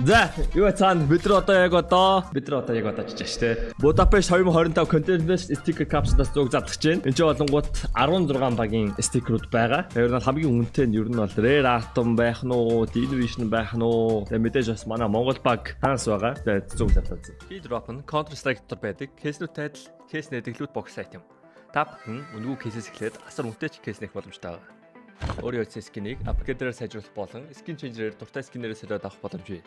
За, юу цаана бид нар одоо яг одоо чиж штэ. Будапешт 2025 контейнер стикер капсулаас зүг задгаж байна. Энд чинь болонгууд 16 багийн стикерүүд байгаа. Тэр нь хамгийн үнэтэй нь ер нь бол Rare Atom байх нь уу, Division байх нь уу. Тэгээ мэдээж бас манай Монгол баг танс байгаа. Тэгээ зүг задгаж. Keydrop нь Counter Strike дотор байдаг. Кейснүүд тайтал, кейс нэдэглүүд бокс айтем. Та бүхэн үнэгүй кейсээс эхлээд асар үнэтэй ч кейс нэх боломжтой байгаа. Өөрийн үеийн скинийг апгрейдерээр сайжруулах болон скин ченжерээр дуртай скинээрээ солиод авах боломжтой.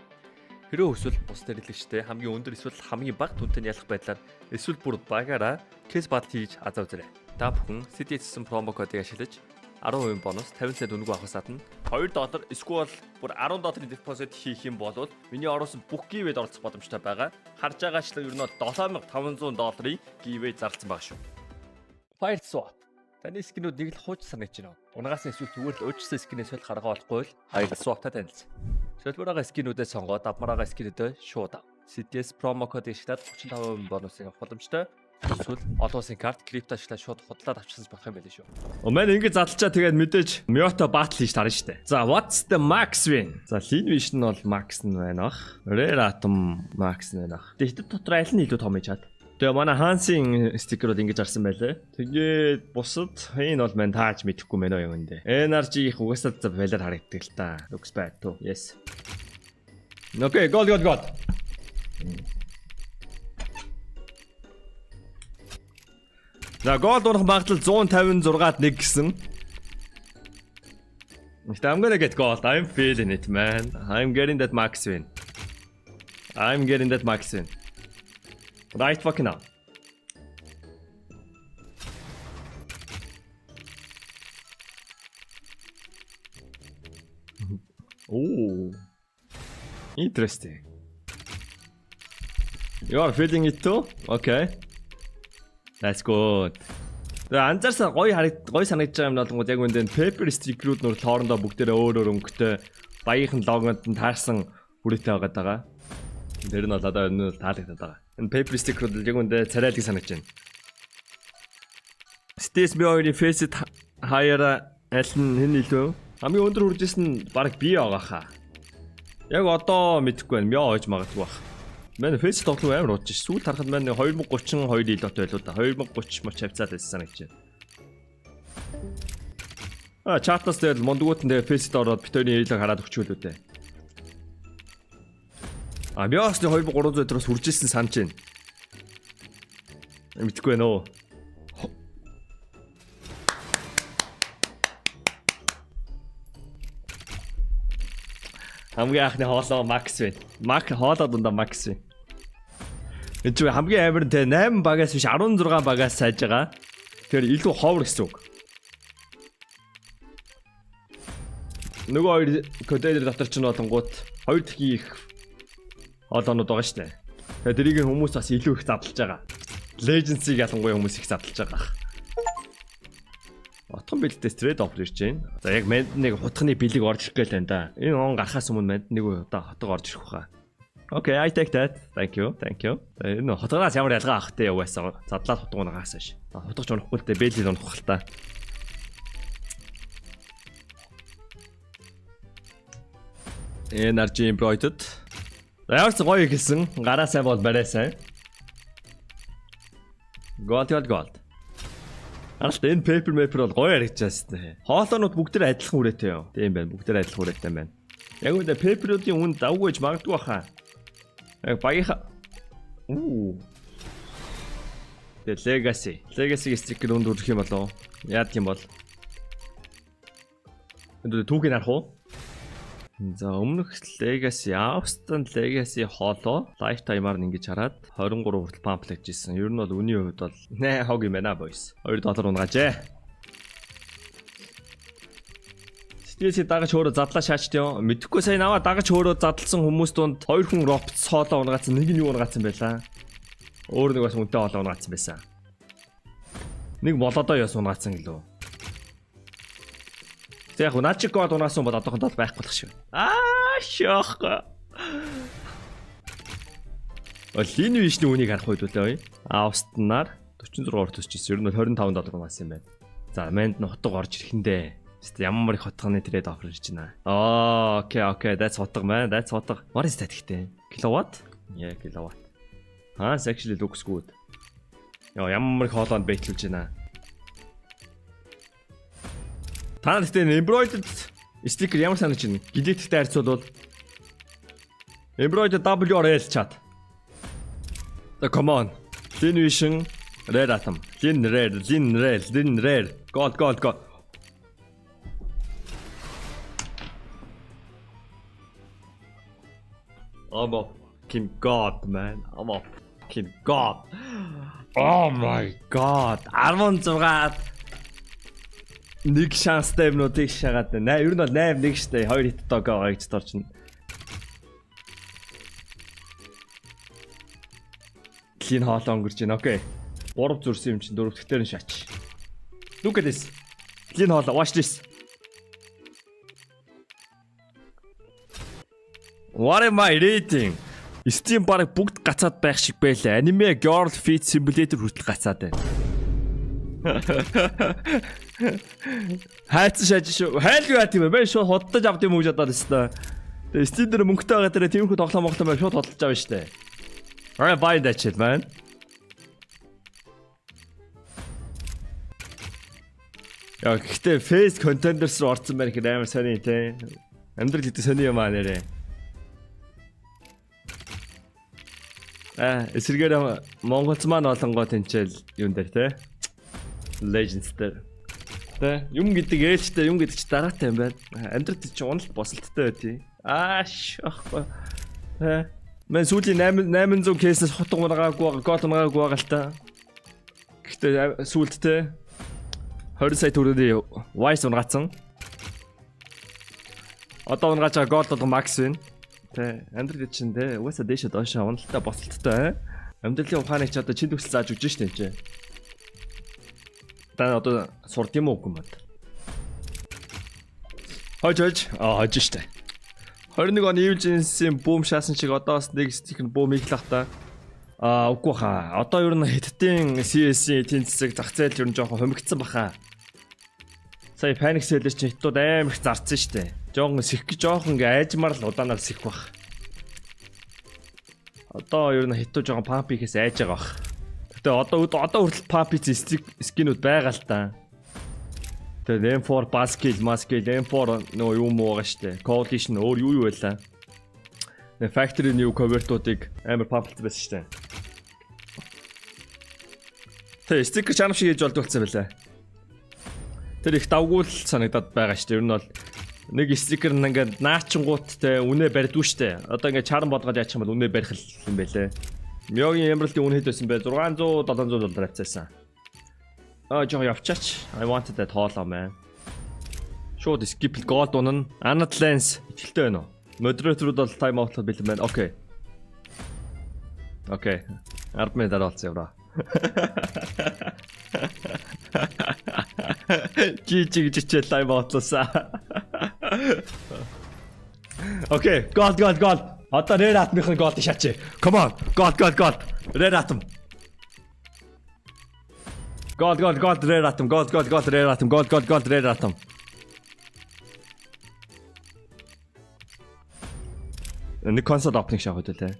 Хэрвээ эсвэл бус дэрэлэгчтэй хамгийн өндөр эсвэл хамгийн бага түнтэй ялах байдлаар эсвэл бүр багаараа кейс батл хийж азаа үзээрэй. Та бүхэн CDS-сэн промо кодыг ашиглаж 10% бонус 50 цент үнэгүй авахсаад нь $2 эсвэл бүр $10 депозит хийх юм бол миний оруулсан бүх гивэд оролцох боломжтой байгаа. Харж байгаачлан ер нь $7500 гивэ зарласан байгаа шүү. Fire Swap. Таны скинүүд нэг л хууч санаж байна. Унгаас нь эсвэл зүгээр л өөрчлөсөн скинээс солих арга болохгүй л Fire Swap-тай танилцсан. Шилбэрийн скинүүдээ сонгоод авмараа скинүүдээ шууд ав. CDS промо код ишлээд 35% бонусыг авах боломжтой. Эсвэл олон улсын карт крипто ашиглаад шууд худлаад авчихсан болох юм байл шүү. Мэн ингэ задлчаа тэгээд мэдээж Myoto battle хийж тарна штэ. За what's the max win? За Lean Vision бол max нь байна ах. Rare Atom max нь байна ах. Тэгтээ дотор аль нь илүү том гэж чад. Тэгээ манай Hansen стикерүүд ингэж арсан байлаа. Тэгээд бусад энэ бол мань тааж мэдэхгүй мэнэ юм энэ. Energy их угсаад байлаар харагддаг л та. Looks bad too. Yes. Okay, go. За гол урах магадлал 156-ад 1 гэсэн. I'm gonna get gold. I'm feeling it, man. I'm getting that max win. Right fucking now. Oh, interesting. You are feeling it too? Okay. That's good. Тэгээ анзаарсан гоё санагдаж байгаа юм бол яг үндэ paper sticker-үүд нөр хоорондоо бүгдээрээ өөр өнгөтэй баярхан логонд нь таарсан бүрээтэй байгаа. Тэр нь бол одоо энэ таалагдаад байгаа. Энэ paper sticker-ууд яг үндэ царайлаг санагдаж байна. Stace B2-ийн face-д хаяра аль нь хэн илүү? Хамгийн өндөр үржсэн нь баг би байгаа хаа. Яг одоо мэдэхгүй байна. Мё ойж магадгүй бах. Манай face тоглох амар удаж ш. Сүүл харахад маань 2032 илүүтэй байлуу да. 2030 моч хавцаад байсан гэж байна. Чартаас дээр мондгууд нь face-д ороод битүүрийн ирэлэг хараад өгчөөл үү. Мёсны 2300 өдрөөс үржсэн санаж байна. Мэдхгүй байна уу? Хамгийн анхны хоолоо max байна. Хоолоо дундаа max байна. Энд чинь хамгийн амар нь те 8 багаас биш 16 багаас сайж байгаа. Тэгэхээр илүү ховор гэсэн үг. Нөгөө хоёр контейнер дотор ч болонгууд хоёр дахин их хоолоонууд байгаа шүү дээ. Тэгэхээр тэрийг хүмүүс бас илүү их задлж байгаа. Legends-ийг ялангуяа хүмүүс их задлж байгаа. Отхон бэлдээ trade offer ирж байна. За яг манд нэг хутганы бэлэг орж ирэх гээл байна да. Энэ он гарахаас өмнө манд нэг удаа хотог орж ирэх баха. Okay, I take that. Thank you. Энэ хотгоноос ямар ялгаа авах те яваасаа задлаад хутгыг нагаас ш. Хутгч унахгүй л те бэлэг унах л та. Energy embroidered. Яарч гоё хэлсэн. Гараа сайн бол барай сайн. Gold. Аралт энэ paper бол гоё харагдчихсан те. Хоолоонууд бүгдээр адилхан үрээтэй юу? Тийм байна. Бүгдээр адилхан үрээтэй байна. Яг үүнэ paper-уудын үн давгүй гэж магадгүй баха. Яг баяха. The legacy sticker үнд үрэх юм болоо. Яад юм бол. Энд түүхийг харах уу? За өмнөх legacy хоолоо lifetime-аар ингэж хараад 23 хүртэл pamphlet хийсэн. Ер нь бол үний хувьд бол хог юм байна boys. $2 унгаажээ. Стиси дагаж хөөрө задлаа шаачтай юм. Мэдхгүй сайн аваа дагаж хөөрө задлсан хүмүүс донд 2 хүн ропц хоолоо унгаацсан, нэг нь юу унгаацсан байлаа. Өөр нэг бас үнэтэй хоолоо унгаацсан байсан. Нэг болоодоо яс унгаацсан гэлөө. Яг унаачиг гол унаасан бол одоохондоо байхгүй болох шүү. Шох. Lean Vision-ийн үнийг харах үед үлээ. Австанаар 46 төсчихсэн. Ер нь $25 унгаасан юм байна. За, манд нь хотог орж ирэхэндээ Ямар их хотгоны трейд офер ирж байна. Oh, okay, that's hotg man. That's hotg. What is that гэхдээ? Kilowatt? Yeah, kilowatt. It's actually looks good. Ямар их хоолойнд бэйтлүүлж байна. Та гэхдээ embroidered sticker ямар санаж байна? Гэлээдтэй харьцуулбал embroidered WRL chat. Come on. Lin Vision, Red Atom. Lin Red. God. I'm a fucking god, man. I'm a fucking god. Oh my god. 16-аад нэг шанстай юмнуудыг шагаад байна. Ер нь бол 8-1 штэ. 2 хит догоо гэж дорчно. Клин хоолоо өнгөрч байна. Окей. 3 зүрсэн юм чинь 4 дахь нь шаач. Look at this. Клин хоолоо. Watch this. What am I reading? Steam бараг бүгд гацаад байх шиг байлаа. Anime Girl Feet Simulator хүртэл гацаад байна. Хайц шааж шүү. Хайлгүй яа тийм бэ? Шууд hodдож авд юм уу гэж бодоод өстой. Тэгээ Steam дээр мөнгөтэй байгаа дээр тиймэрхүү тоглоом шууд hodдож авна штэ. Alright, buy that shit, man. Яа, гэхдээ face contenders руу орсон байх хэрэг амар сони те. Амьдрал гэдэг сони юм аа нэрээ. Эсэргээр Монголч маань олонгоо тэнцэл юм дээр те. Legends дээр. Тэ юм гэдэг ээлжтэй юм гэдэг чи дараатай юм байна. Амьдрал чи уналт босолттой байдгийг. Ахгүй. Мен сүүлийн 800 кейснээс хотго маргаагүй гол маргаагүй байгаа л та. Гэхдээ сүүлдтэй 20 сая төгрөгийн Wise унгацсан. Одоо унгаач байгаа гол макс байна. Тэ амьдрал чинь тэ угаасаа дэшээ доошоо уналтай босолттой. Амьдралын ухааныг ч одоо чин төгсөл зааж өгч штэ энэ. Та одоо сурд юм уу гэмэд. Хожж штэ. 21 он Eugene-ийн бүүм шаасан шиг одоо бас нэг стик нь бүүм иглах та. Үгүй хаа. Одоо ер нь хэдтийн CS-ийн тэнцэг зах зээл ер нь жоохон хумигдсан баха. Сая Panic Sale-ээр чи хятад амар их зарцсан штэ. Жоохон сэх жоохон ингээ айжмаар л удаанаар сэх бах. Одоо ер нь хятад жоохон pump хийхээс айж байгаа бах. Гэтэ одоо хүртэл pump хийх скинүүд байгаа л та. Тэгээ M4 basket, M4 нөө юм уу байгаа штэ. Coalition өөр юу байлаа. Нэ factory new convert-уудыг амар pump байсан штэ. Тэгээ sticker чанам шиг хийж болдуулсан байлаа. Тэр их давгуул санагдаад байгаа штэ. Ер нь бол нэг sticker нь ингээд наачингууд те үнэ барьдгүй штэ. Одоо ингээд чаран бодгоод яачих юм бол үнэ барих юм байлээ. Мёгийн Emerald-ийн үнэ хэд байсан бэ? 600-700 доллар авцаасан. Жоо явчаач. I wanted that хоолоо man. Шууд skip gold унана. Anat lens ихтэй байна уу? Moderator-ууд бол time out бэлэн байна. Окей. 10 минут дараа болсон яваа. Жичээ time out-лсаа. Окей, gold. Одоо red atom-ийн gold шаачи. Come on. Gold. Red atom. Gold, red atom, gold, red atom, gold, red atom. Нэг консол опник шахаад үлээ.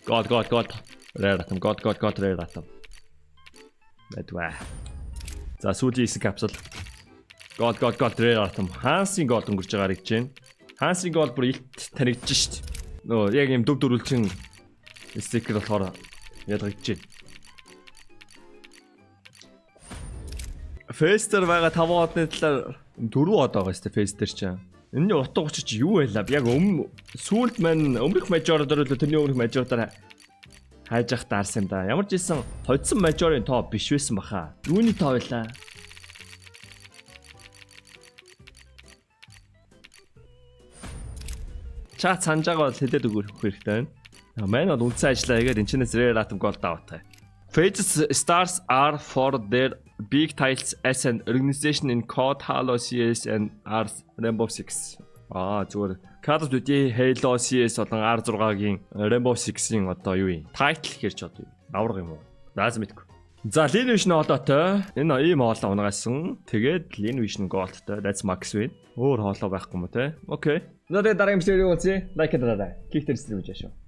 Gold, red atom, gold, red atom. Бэтвэ. За сүүлийн капсул. Gold, red atom. Хансын gold өнгөрч байгаа гэж байна. Хансын gold бүр илт танигдж шít. Нөө яг юм дөв дөрвөлчин стикер болохоор ялгагдж байна. Фестер байгаа 5 одны талаар 4 од байгаа сте фестер чинь. Энэний утга учир чи юу байлаа? Яг сүүлд маань өмнөх мажороор л тэрний өмнөх мажороор хайж явах таарсан юм да. Ямар ч ийсэн хоцсон мажорын тоо биш байсан баха. Юуны тоо байлаа? Чат санджаага бол хэлээд өгөх хэрэгтэй байна. Мань бол үнцэн ажиллаа игээд энэчнээс rare atom gold авах. Phases stars are for their big titles as an organization in COD, Halo, CS and Ars Rainbow Six. Зүгээр. Call of Duty, Halo, CS болон R6-гийн Rainbow Six-ийн одоо юу юм? Title хэрч одоо авраг юм уу? Нааз мэдгүй. За Lin Vision одоотой энэ ийм хоолоо унагаасан. Тэгээд Lin Vision Gold-той that's max win. Өөр хоолоо байхгүй юм те. Окей. За тэгээд дараагийн бичлэгийг үзье. Лайк дараарай. Кик дээр стрим хийж шүү.